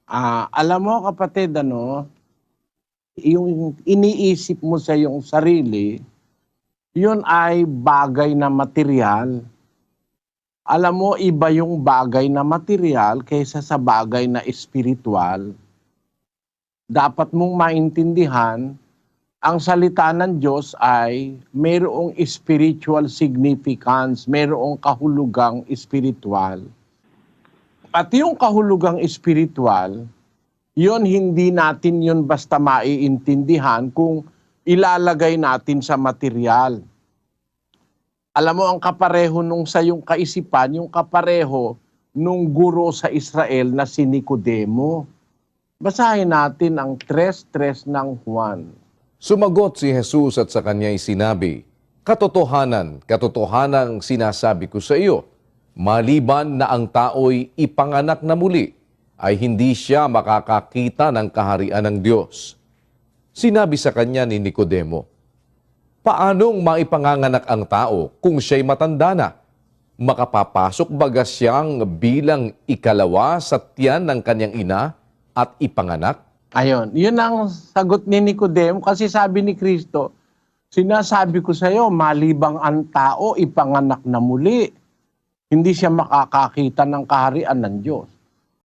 Alam mo kapatid, yung iniisip mo sa iyong sarili, yun ay bagay na material. Alam mo, iba yung bagay na material kaysa sa bagay na espiritual. Dapat mong maintindihan, ang salita ng Diyos ay mayroong spiritual significance, mayroong kahulugang espiritual. At yung kahulugang espiritual, yun hindi natin yun basta maiintindihan kung ilalagay natin sa material. Alam mo, ang kapareho nung sa yung kaisipan, yung kapareho nung guro sa Israel na si Nicodemo. Basahin natin ang 3:3 ng Juan. Sumagot si Jesus at sa kanya'y sinabi, "Katotohanan, katotohanang sinasabi ko sa iyo, maliban na ang tao'y ipanganak na muli, ay hindi siya makakakita ng kaharian ng Diyos." Sinabi sa kanya ni Nicodemo, "Paanong maipanganganak ang tao kung siya'y matanda na? Makapapasok baga siyang bilang ikalawa sa tiyan ng kanyang ina at ipanganak?" Ayon, yun ang sagot ni Nicodemo kasi sabi ni Kristo, sinasabi ko sa iyo, malibang ang tao ipanganak na muli, hindi siya makakakita ng kaharian ng Diyos.